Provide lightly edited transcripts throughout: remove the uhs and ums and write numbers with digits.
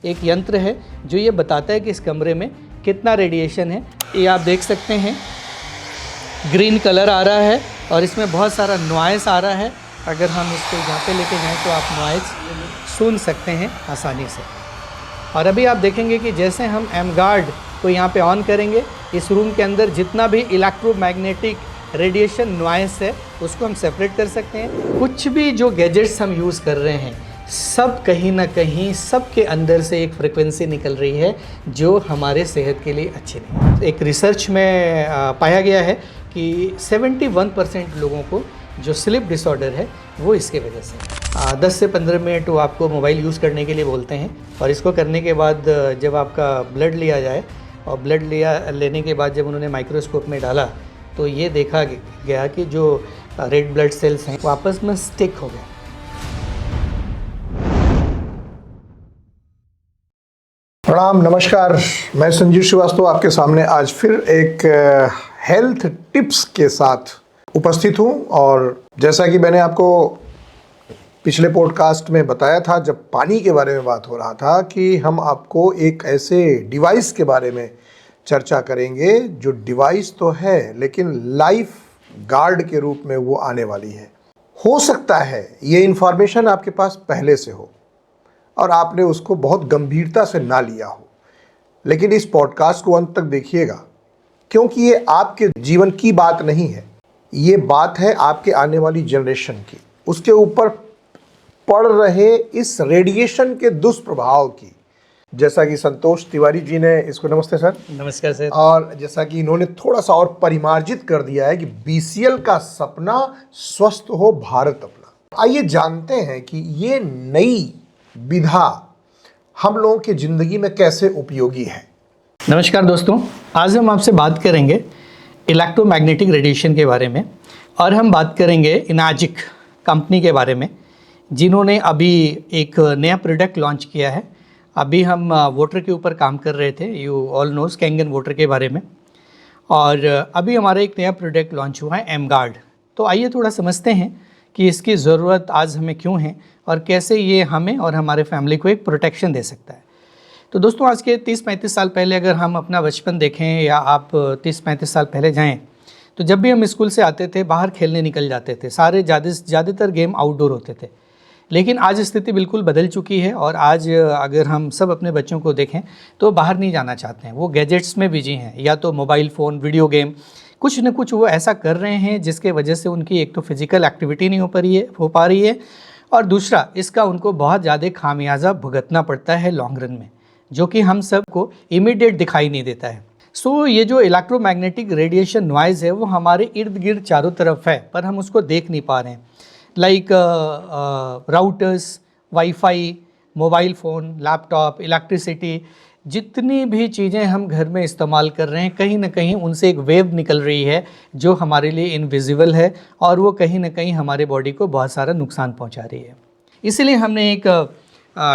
एक यंत्र है जो ये बताता है कि इस कमरे में कितना रेडिएशन है। ये आप देख सकते हैं ग्रीन कलर आ रहा है और इसमें बहुत सारा नॉइज़ आ रहा है। अगर हम इसको यहाँ पे लेके जाएं तो आप नॉइज़ सुन सकते हैं आसानी से। और अभी आप देखेंगे कि जैसे हम एमगार्ड को यहाँ पे ऑन करेंगे, इस रूम के अंदर जितना भी इलेक्ट्रोमैग्नेटिक रेडिएशन नॉइज़ है उसको हम सेपरेट कर सकते हैं। कुछ भी जो गैजेट्स हम यूज़ कर रहे हैं सब कहीं ना कहीं सबके अंदर से एक फ्रिक्वेंसी निकल रही है जो हमारे सेहत के लिए अच्छी नहीं है। एक रिसर्च में पाया गया है कि 71% लोगों को जो स्लीप डिसऑर्डर है वो इसके वजह से 10 से 15 मिनट वो आपको मोबाइल यूज़ करने के लिए बोलते हैं और इसको करने के बाद जब आपका ब्लड लिया जाए और ब्लड लेने के बाद जब उन्होंने माइक्रोस्कोप में डाला तो ये देखा गया कि जो रेड ब्लड सेल्स हैं वो आपस में स्टिक हो गए। प्रणाम, नमस्कार। मैं संजीव श्रीवास्तव आपके सामने आज फिर एक हेल्थ टिप्स के साथ उपस्थित हूं। और जैसा कि मैंने आपको पिछले पॉडकास्ट में बताया था जब पानी के बारे में बात हो रहा था कि हम आपको एक ऐसे डिवाइस के बारे में चर्चा करेंगे जो डिवाइस तो है लेकिन लाइफ गार्ड के रूप में वो आने वाली है। हो सकता है ये इन्फॉर्मेशन आपके पास पहले से हो और आपने उसको बहुत गंभीरता से ना लिया हो, लेकिन इस पॉडकास्ट को अंत तक देखिएगा क्योंकि ये आपके जीवन की बात नहीं है, ये बात है आपके आने वाली जनरेशन की, उसके ऊपर पड़ रहे इस रेडिएशन के दुष्प्रभाव की। जैसा कि संतोष तिवारी जी ने इसको, नमस्ते सर। नमस्कार सर। और जैसा कि इन्होंने थोड़ा सा और परिमार्जित कर दिया है कि BCL का सपना स्वस्थ हो भारत अपना। आइए जानते हैं कि ये नई विधा हम लोगों की ज़िंदगी में कैसे उपयोगी है। नमस्कार दोस्तों, आज हम आपसे बात करेंगे इलेक्ट्रोमैग्नेटिक रेडिएशन के बारे में और हम बात करेंगे इनाजिक कंपनी के बारे में जिन्होंने अभी एक नया प्रोडक्ट लॉन्च किया है। अभी हम वाटर के ऊपर काम कर रहे थे, you all knows Kangen water के बारे में, और अभी हमारा एक नया प्रोडक्ट लॉन्च हुआ है एमगार्ड। तो आइए थोड़ा समझते हैं कि इसकी ज़रूरत आज हमें क्यों है और कैसे ये हमें और हमारे फैमिली को एक प्रोटेक्शन दे सकता है। तो दोस्तों, आज के 30-35 साल पहले अगर हम अपना बचपन देखें या आप 30-35 साल पहले जाएं तो जब भी हम स्कूल से आते थे बाहर खेलने निकल जाते थे। सारे ज़्यादातर गेम आउटडोर होते थे। लेकिन आज स्थिति बिल्कुल बदल चुकी है और आज अगर हम सब अपने बच्चों को देखें तो बाहर नहीं जाना चाहते हैं, वो गैजेट्स में बिजी हैं, या तो मोबाइल फ़ोन, वीडियो गेम, कुछ न कुछ वो ऐसा कर रहे हैं जिसके वजह से उनकी एक तो फिज़िकल एक्टिविटी नहीं हो पा रही है और दूसरा इसका उनको बहुत ज़्यादा खामियाजा भुगतना पड़ता है लॉन्ग रन में, जो कि हम सबको इमीडिएट दिखाई नहीं देता है। सो ये जो इलेक्ट्रोमैग्नेटिक रेडिएशन नॉइज़ है वो हमारे इर्द गिर्द चारों तरफ है पर हम उसको देख नहीं पा रहे हैं। Like routers, wifi, mobile phone, laptop, electricity, जितनी भी चीज़ें हम घर में इस्तेमाल कर रहे हैं कहीं ना कहीं उनसे एक वेव निकल रही है जो हमारे लिए इनविजिबल है और वो कहीं ना कहीं हमारे बॉडी को बहुत सारा नुकसान पहुंचा रही है। इसीलिए हमने एक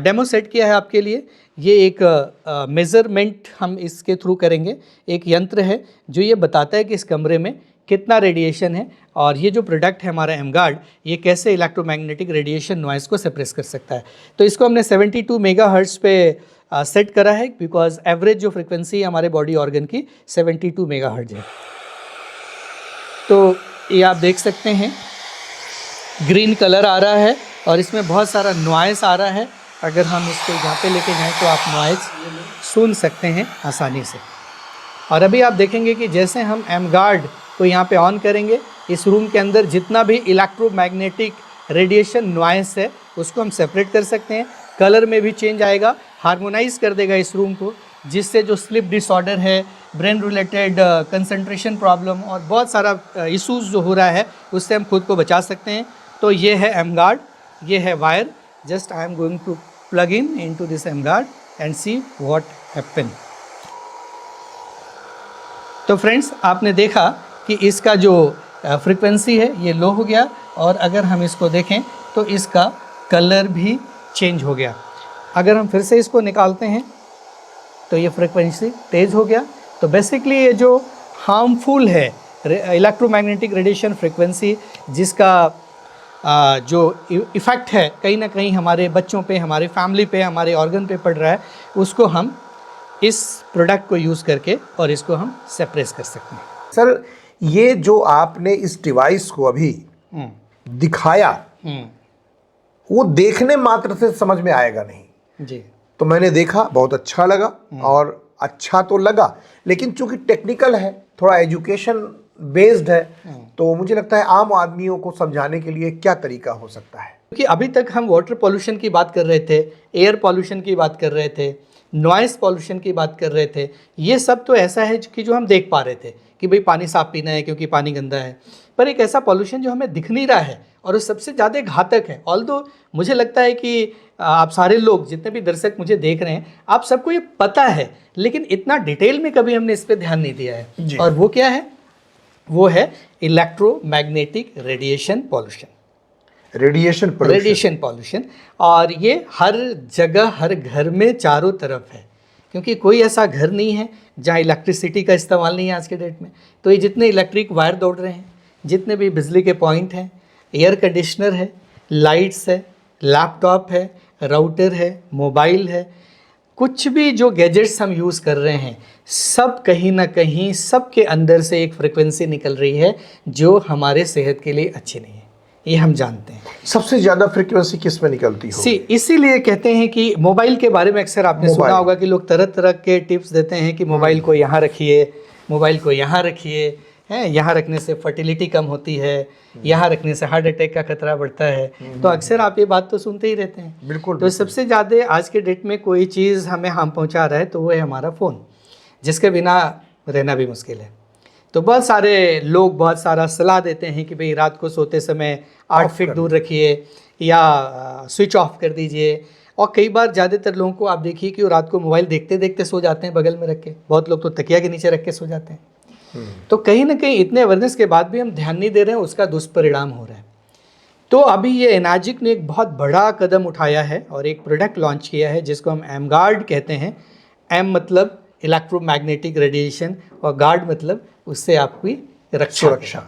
डेमो सेट किया है आपके लिए। ये एक मेज़रमेंट हम इसके थ्रू करेंगे। एक यंत्र है जो ये बताता है कि इस कमरे में कितना रेडिएशन है और ये जो प्रोडक्ट है हमारा एमगार्ड ये कैसे इलेक्ट्रोमैग्नेटिक रेडिएशन नॉइज़ को सप्रेस कर सकता है। तो इसको हमने 72 मेगाहर्ट्ज़ पे सेट करा है बिकॉज एवरेज जो फ्रिक्वेंसी है हमारे बॉडी ऑर्गन की 72 मेगाहर्ट्ज़ है। तो ये आप देख सकते हैं ग्रीन कलर आ रहा है और इसमें बहुत सारा नॉइज़ आ रहा है। अगर हम इसको यहाँ पे लेके जाएं तो आप नॉइज़ सुन सकते हैं आसानी से। और अभी आप देखेंगे कि जैसे हम एमगार्ड को यहाँ पे ऑन करेंगे, इस रूम के अंदर जितना भी इलेक्ट्रोमैग्नेटिक रेडिएशन नॉइज़ है उसको हम सेपरेट कर सकते हैं। कलर में भी चेंज आएगा, हार्मोनाइज़ कर देगा इस रूम को, जिससे जो स्लीप डिसऑर्डर है, ब्रेन रिलेटेड कंसंट्रेशन प्रॉब्लम और बहुत सारा इशूज़ जो हो रहा है उससे हम खुद को बचा सकते हैं। तो ये है एमगार्ड, ये है wire. Just I am going to plug in to this Mguard and see what happen. तो फ्रेंड्स, आपने देखा कि इसका जो फ्रीक्वेंसी है ये लो हो गया और अगर हम इसको देखें तो इसका कलर भी चेंज हो गया। अगर हम फिर से इसको निकालते हैं तो ये फ्रीक्वेंसी तेज़ हो गया। तो बेसिकली ये जो हार्मफुल है इलेक्ट्रोमैग्नेटिक रेडिएशन फ्रीक्वेंसी जिसका जो इफ़ेक्ट है कहीं ना कहीं हमारे बच्चों पे, हमारे फैमिली पे, हमारे ऑर्गन पे पड़ रहा है, उसको हम इस प्रोडक्ट को यूज़ करके और इसको हम सेपरेट कर सकते हैं। सर, ये जो आपने इस डिवाइस को अभी दिखाया, वो देखने मात्र से समझ में आएगा नहीं जी। तो मैंने देखा, बहुत अच्छा लगा। और अच्छा तो लगा, लेकिन चूंकि टेक्निकल है, थोड़ा एजुकेशन बेस्ड है, तो मुझे लगता है आम आदमियों को समझाने के लिए क्या तरीका हो सकता है। क्योंकि अभी तक हम वाटर पॉल्यूशन की बात कर रहे थे, एयर पॉल्यूशन की बात कर रहे थे, नॉइस पॉल्यूशन की बात कर रहे थे, ये सब तो ऐसा है कि जो हम देख पा रहे थे कि भाई पानी साफ पीना है क्योंकि पानी गंदा है। पर एक ऐसा पॉल्यूशन जो हमें दिख नहीं रहा है और वो सबसे ज़्यादा घातक है। ऑल्दो मुझे लगता है कि आप सारे लोग, जितने भी दर्शक मुझे देख रहे हैं, आप सबको ये पता है, लेकिन इतना डिटेल में कभी हमने इस पर ध्यान नहीं दिया है। और वो क्या है? वो है electromagnetic radiation pollution. Radiation pollution. और ये हर जगह, हर घर में, चारों तरफ है, क्योंकि कोई ऐसा घर नहीं है जहाँ इलेक्ट्रिसिटी का इस्तेमाल नहीं है आज के डेट में। तो ये जितने इलेक्ट्रिक वायर दौड़ रहे हैं, जितने भी बिजली के पॉइंट हैं, एयर कंडीशनर है, लाइट्स है, लैपटॉप है, राउटर है, मोबाइल है, कुछ भी जो गैजेट्स हम यूज़ कर रहे हैं, सब कहीं ना कहीं सबके अंदर से एक फ्रिक्वेंसी निकल रही है जो हमारे सेहत के लिए अच्छी नहीं है, ये हम जानते हैं। सबसे ज़्यादा फ्रिक्वेंसी किस में निकलती है? इसीलिए कहते हैं कि मोबाइल के बारे में अक्सर आपने सुना होगा कि लोग तरह तरह के टिप्स देते हैं कि मोबाइल को यहाँ रखिए, मोबाइल को यहाँ रखिए, हैं, यहाँ रखने से फर्टिलिटी कम होती है, यहाँ रखने से हार्ट अटैक का खतरा बढ़ता है। तो अक्सर आप ये बात तो सुनते ही रहते हैं। बिल्कुल। तो सबसे ज़्यादा आज के डेट में कोई चीज़ हमें हार्म पहुँचा रहा है तो वो है हमारा फ़ोन, जिसके बिना रहना भी मुश्किल है। तो बहुत सारे लोग बहुत सारा सलाह देते हैं कि भाई रात को सोते समय 8 फीट दूर रखिए या स्विच ऑफ कर दीजिए। और कई बार ज़्यादातर लोगों को आप देखिए कि वो रात को मोबाइल देखते देखते सो जाते हैं बगल में रख के। बहुत लोग तो तकिया के नीचे रख के सो जाते हैं। तो कहीं ना कहीं इतने अवेयरनेस के बाद भी हम ध्यान नहीं दे रहे हैं, उसका दुष्परिणाम हो रहा है। तो अभी ये एनाजिक ने एक बहुत बड़ा कदम उठाया है और एक प्रोडक्ट लॉन्च किया है जिसको हम एम गार्ड कहते हैं। एम मतलब इलेक्ट्रोमैग्नेटिक रेडिएशन और गार्ड मतलब उससे आपकी सुरक्षा।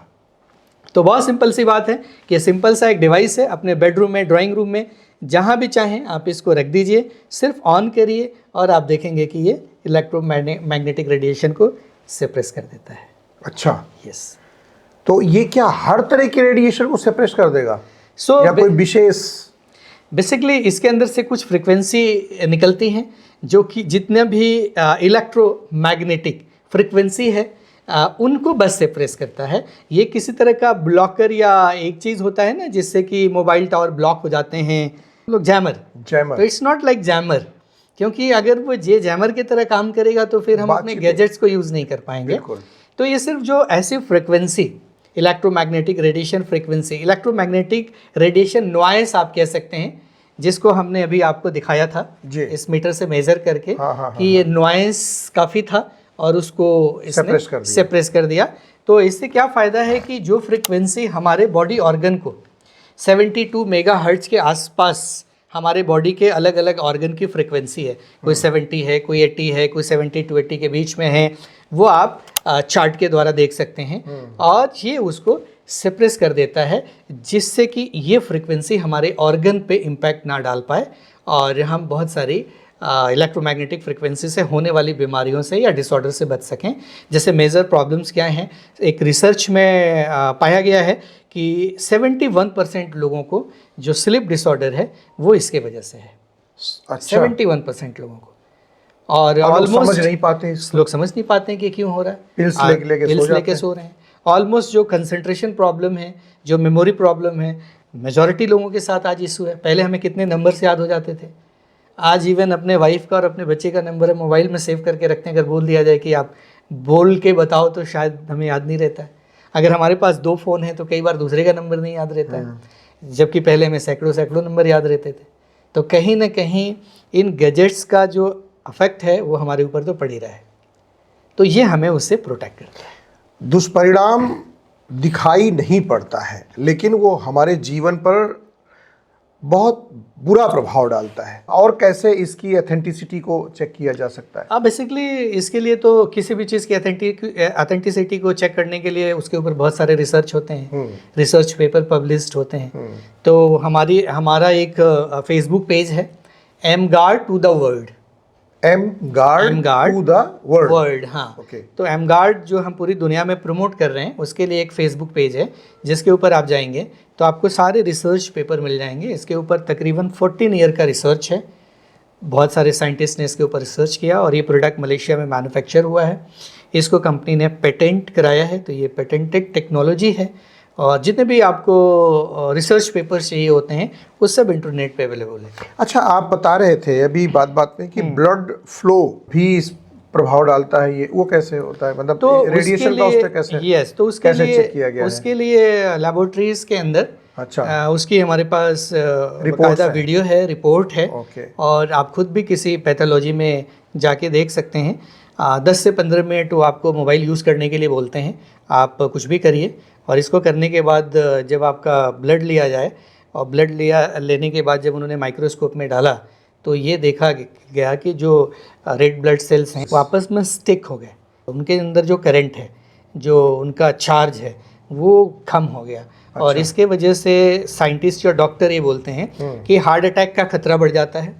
तो बहुत सिंपल सी बात है कि सिंपल सा एक डिवाइस है, अपने बेडरूम में, ड्राइंग रूम में, जहाँ भी चाहें आप इसको रख दीजिए, सिर्फ ऑन करिए और आप देखेंगे कि ये इलेक्ट्रोमैग्नेटिक रेडिएशन को सेपरेट कर देता है। अच्छा, यस। तो ये क्या हर तरह के रेडिएशन को सेपरेट कर देगा? या कोई विशेष? बेसिकली इसके अंदर से कुछ फ्रिक्वेंसी निकलती हैं जो कि जितने भी इलेक्ट्रोमैग्नेटिक फ्रिक्वेंसी है उनको बस सेपरेट करता है। ये किसी तरह का ब्लॉकर या एक चीज़ होता है ना जिससे कि मोबाइल टावर ब्लॉक हो जाते हैं लोग, जैमर। तो इट्स नॉट लाइक जैमर, क्योंकि अगर वो जैमर की तरह काम करेगा तो फिर हम अपने गैजेट्स को यूज़ नहीं कर पाएंगे। तो ये सिर्फ जो ऐसी frequency, electromagnetic radiation frequency, electromagnetic radiation noise आप कह सकते हैं, जिसको हमने अभी आपको दिखाया था इस मीटर से मेजर करके कि ये नॉइस काफ़ी था और उसको इसने सेपरेट कर दिया। तो इससे क्या फ़ायदा है कि जो फ्रिक्वेंसी हमारे बॉडी ऑर्गन को 72 मेगाहर्ट्ज के आसपास, हमारे बॉडी के अलग अलग ऑर्गन की फ्रिक्वेंसी है, कोई 70 है, कोई 80 है, कोई 70 to 80 के बीच में है, वो आप चार्ट के द्वारा देख सकते हैं। और ये उसको सेपरेट कर देता है जिससे कि ये फ्रिक्वेंसी हमारे ऑर्गन पे इम्पैक्ट ना डाल पाए और हम बहुत सारी इलेक्ट्रोमैग्नेटिक फ्रिक्वेंसी से होने वाली बीमारियों से या डिसऑर्डर से बच सकें। जैसे मेजर प्रॉब्लम्स क्या हैं, एक रिसर्च में पाया गया है कि 71% लोगों को जो स्लीप डिसऑर्डर है वो इसके वजह से है। अच्छा। 71% लोगों को। और ऑलमोस्ट समझ नहीं पाते, लोग समझ नहीं पाते हैं कि क्यों हो रहा है। पिल्स लेके सो रहे हैं। ऑलमोस्ट जो कंसंट्रेशन प्रॉब्लम है, जो मेमोरी प्रॉब्लम है, मेजॉरिटी लोगों के साथ आज इशू है। पहले हमें कितने नंबर्स याद हो जाते थे, आज इवन अपने वाइफ का और अपने बच्चे का नंबर मोबाइल में सेव करके रखते हैं। अगर बोल दिया जाए कि आप बोल के बताओ तो शायद हमें याद नहीं रहता है। अगर हमारे पास 2 फ़ोन हैं तो कई बार दूसरे का नंबर नहीं याद रहता है, जबकि पहले हमें सैकड़ों नंबर याद रहते थे। तो कहीं ना कहीं इन गैजेट्स का जो अफेक्ट है वो हमारे ऊपर तो पड़ ही रहा है, तो ये हमें उससे प्रोटेक्ट करता है। दुष्परिणाम दिखाई नहीं पड़ता है, लेकिन वो हमारे जीवन पर बहुत बुरा प्रभाव डालता है, और कैसे इसकी ऑथेंटिसिटी को चेक किया जा सकता है? अब बेसिकली इसके लिए तो किसी भी चीज़ की ऑथेंटिसिटी को चेक करने के लिए उसके ऊपर बहुत सारे रिसर्च होते हैं, रिसर्च पेपर पब्लिश्ड होते हैं। तो हमारा एक फेसबुक पेज है, M guard to the world. M guard to the world, हाँ। Okay. तो एम गार्ड जो हम पूरी दुनिया में प्रमोट कर रहे हैं, उसके लिए एक फेसबुक पेज है जिसके ऊपर आप जाएंगे तो आपको सारे रिसर्च पेपर मिल जाएंगे। इसके ऊपर तकरीबन 14 ईयर का रिसर्च है। बहुत सारे साइंटिस्ट ने इसके ऊपर रिसर्च किया और ये प्रोडक्ट मलेशिया में मैन्युफैक्चर हुआ है। इसको कंपनी ने पेटेंट कराया है, तो ये पेटेंटेड टेक्नोलॉजी है। और जितने भी आपको रिसर्च पेपर्स चाहिए होते हैं वो सब इंटरनेट पे अवेलेबल है। अच्छा, आप बता रहे थे अभी बात में कि ब्लड फ्लो भी इस प्रभाव डालता है, ये वो कैसे होता है? मतलब तो रेडिएशन का उस पे कैसे, यस, तो उसके कैसे लिए चेक किया गया उसके लिए लैबोरेटरीज के अंदर अच्छा उसकी हमारे पास बाकायदा वीडियो है, रिपोर्ट है। ओके। और आप खुद भी किसी पैथोलॉजी में जाके देख सकते हैं। 10 से 15 मिनट वो आपको मोबाइल यूज़ करने के लिए बोलते हैं, आप कुछ भी करिए। और इसको करने के बाद जब आपका ब्लड लिया जाए, और ब्लड लेने के बाद जब उन्होंने माइक्रोस्कोप में डाला तो ये देखा गया कि जो रेड ब्लड सेल्स हैं वो आपस में स्टिक हो गए। उनके अंदर जो करंट है, जो उनका चार्ज है, वो कम हो गया। अच्छा। और इसके वजह से साइंटिस्ट या डॉक्टर ये बोलते हैं कि हार्ट अटैक का खतरा बढ़ जाता है,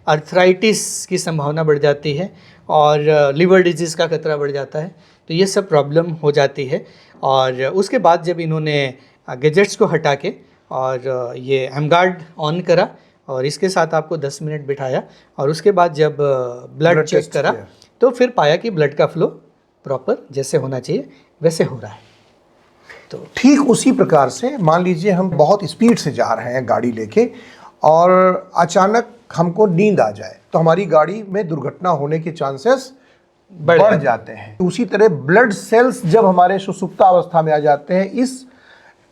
अर्थराइटिस की संभावना बढ़ जाती है, और लिवर डिजीज़ का खतरा बढ़ जाता है। तो ये सब प्रॉब्लम हो जाती है। और उसके बाद जब इन्होंने गैजेट्स को हटा के और ये एमगार्ड ऑन करा और इसके साथ आपको 10 मिनट बिठाया, और उसके बाद जब ब्लड चेक करा तो फिर पाया कि ब्लड का फ्लो प्रॉपर जैसे होना चाहिए वैसे हो रहा है। तो ठीक उसी प्रकार से मान लीजिए हम बहुत स्पीड से जा रहे हैं गाड़ी लेके, और अचानक हमको नींद आ जाए तो हमारी गाड़ी में दुर्घटना होने के चांसेस बढ़ जाते हैं। उसी तरह ब्लड सेल्स जब हमारे सुसुप्त अवस्था में आ जाते हैं इस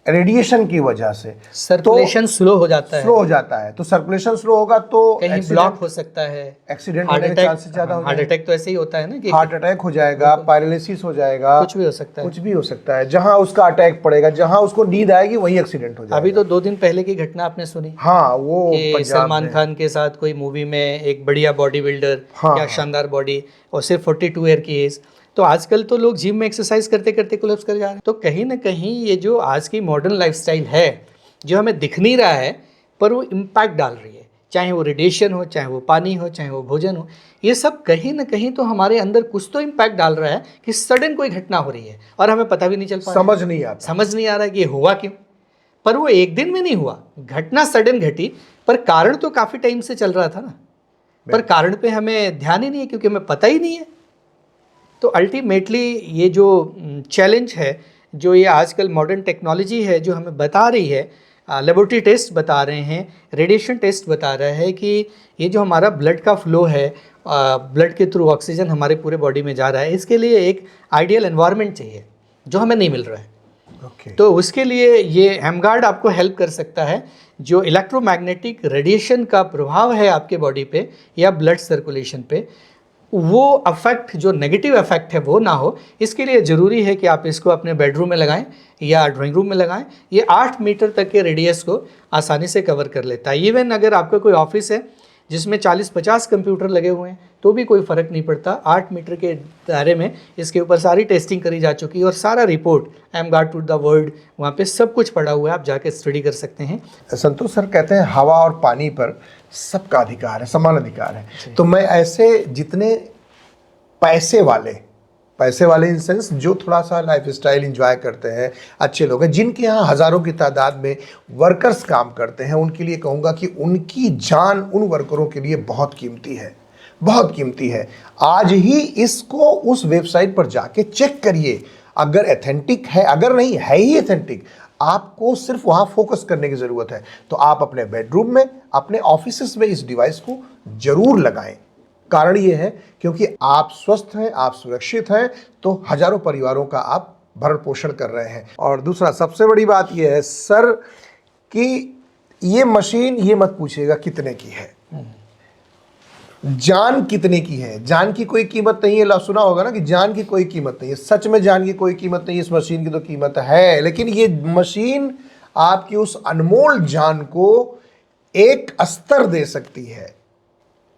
रेडिएशन की वजह से सर्कुलेशन स्लो हो जाता है। स्लो हो जाता है, तो सर्कुलेशन स्लो होगा तो कहीं ब्लॉक हो सकता है, एक्सीडेंट होने के चांसेस ज्यादा हो जाएंगे। हार्ट अटैक तो ऐसे ही होता है ना कि हार्ट अटैक हो जाएगा, पैरालिसिस हो जाएगा, कुछ भी हो सकता है, कुछ भी हो सकता है। जहां उसका अटैक पड़ेगा, जहां उसको नींद आएगी वहीं एक्सीडेंट हो जाएगा। अभी तो 2 दिन पहले की घटना आपने सुनी, हाँ, वो सलमान खान के साथ कोई मूवी में एक बढ़िया बॉडी बिल्डर, क्या शानदार बॉडी, और सिर्फ 42 ईयर की एज। तो आजकल तो लोग जिम में एक्सरसाइज करते करते कोलैप्स कर जा रहे हैं। तो कहीं ना कहीं ये जो आज की मॉडर्न लाइफस्टाइल है, जो हमें दिख नहीं रहा है पर वो इम्पैक्ट डाल रही है, चाहे वो रेडिएशन हो, चाहे वो पानी हो, चाहे वो भोजन हो, ये सब कहीं ना कहीं तो हमारे अंदर कुछ तो इम्पैक्ट डाल रहा है कि सडन कोई घटना हो रही है और हमें पता भी नहीं चल पा रहा, समझ नहीं आ रहा कि ये हुआ क्यों। पर वो एक दिन में नहीं हुआ, घटना सडन घटी, पर कारण तो काफ़ी टाइम से चल रहा था ना, पर कारण पे हमें ध्यान ही नहीं है क्योंकि हमें पता ही नहीं है। तो अल्टीमेटली ये जो चैलेंज है, जो ये आजकल मॉडर्न टेक्नोलॉजी है जो हमें बता रही है, लेबोरेटरी टेस्ट बता रहे हैं, रेडिएशन टेस्ट बता रहा है कि ये जो हमारा ब्लड का फ्लो है, ब्लड के थ्रू ऑक्सीजन हमारे पूरे बॉडी में जा रहा है, इसके लिए एक आइडियल एनवायरनमेंट चाहिए जो हमें नहीं मिल रहा है। तो उसके लिए ये एमगार्ड आपको हेल्प कर सकता है। जो इलेक्ट्रोमैग्नेटिक रेडिएशन का प्रभाव है आपके बॉडी पे या ब्लड सर्कुलेशन पे, वो अफेक्ट, जो नेगेटिव इफेक्ट है वो ना हो, इसके लिए ज़रूरी है कि आप इसको अपने बेडरूम में लगाएं या ड्राइंग रूम में लगाएं। ये 8 मीटर तक के रेडियस को आसानी से कवर कर लेता है। इवन अगर आपका कोई ऑफिस है जिसमें 40-50 कंप्यूटर लगे हुए हैं तो भी कोई फ़र्क नहीं पड़ता। 8 मीटर के दायरे में इसके ऊपर सारी टेस्टिंग करी जा चुकी है और सारा रिपोर्ट एमगार्ड टू द वर्ल्ड वहाँ पे सब कुछ पड़ा हुआ है, आप जाके स्टडी कर सकते हैं। संतोष सर कहते हैं हवा और पानी पर सबका अधिकार है, समान अधिकार है। तो मैं ऐसे जितने पैसे वाले इन सेंस जो थोड़ा सा लाइफ स्टाइल इंजॉय करते हैं, अच्छे लोग हैं, जिनके यहाँ हज़ारों की तादाद में वर्कर्स काम करते हैं, उनके लिए कहूँगा कि उनकी जान उन वर्करों के लिए बहुत कीमती है, बहुत कीमती है। आज ही इसको उस वेबसाइट पर जाके चेक करिए, अगर ऑथेंटिक है, अगर नहीं है ही ऑथेंटिक, आपको सिर्फ वहाँ फोकस करने की ज़रूरत है। तो आप अपने बेडरूम में, अपने ऑफिस में इस डिवाइस को ज़रूर लगाएं। कारण ये है क्योंकि आप स्वस्थ हैं, आप सुरक्षित हैं, तो हजारों परिवारों का आप भरण पोषण कर रहे हैं। और दूसरा सबसे बड़ी बात यह है सर कि ये मशीन, ये मत पूछिएगा कितने की है, जान कितने की है। जान की कोई कीमत नहीं है, सुना होगा ना कि जान की कोई कीमत नहीं है। सच में जान की कोई कीमत नहीं है, इस मशीन की तो कीमत है, लेकिन ये मशीन आपकी उस अनमोल जान को एक स्तर दे सकती है।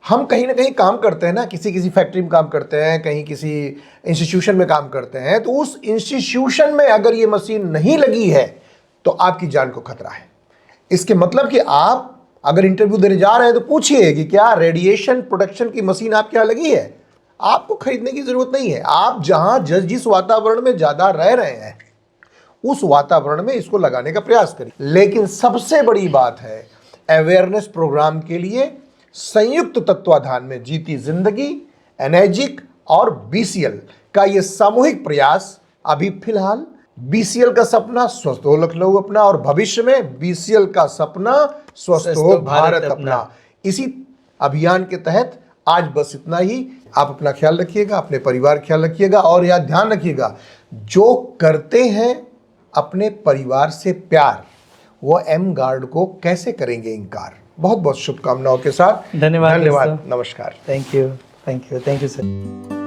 हम कहीं ना कहीं काम करते हैं ना, किसी किसी फैक्ट्री में काम करते हैं, कहीं किसी इंस्टीट्यूशन में काम करते हैं, तो उस इंस्टीट्यूशन में अगर ये मशीन नहीं लगी है तो आपकी जान को खतरा है। इसके मतलब कि आप अगर इंटरव्यू देने जा रहे हैं तो पूछिए कि क्या रेडिएशन प्रोटेक्शन की मशीन आपके यहाँ लगी है। आपको खरीदने की जरूरत नहीं है। आप जहां जिस वातावरण में ज्यादा रह रहे हैं उस वातावरण में इसको लगाने का प्रयास करिए। लेकिन सबसे बड़ी बात है, अवेयरनेस प्रोग्राम के लिए संयुक्त तत्वाधान में जीती जिंदगी, एनर्जिक और बीसीएल का ये सामूहिक प्रयास अभी फिलहाल बीसीएल का सपना स्वस्थ हो लखनऊ अपना, और भविष्य में बीसीएल का सपना स्वस्थ हो भारत अपना, इसी अभियान के तहत आज बस इतना ही। आप अपना ख्याल रखिएगा, अपने परिवार का ख्याल रखिएगा, और यह ध्यान रखिएगा, जो करते हैं अपने परिवार से प्यार, वो एम गार्ड को कैसे करेंगे इनकार। बहुत बहुत शुभकामनाओं के साथ धन्यवाद। नमस्कार। Thank you sir.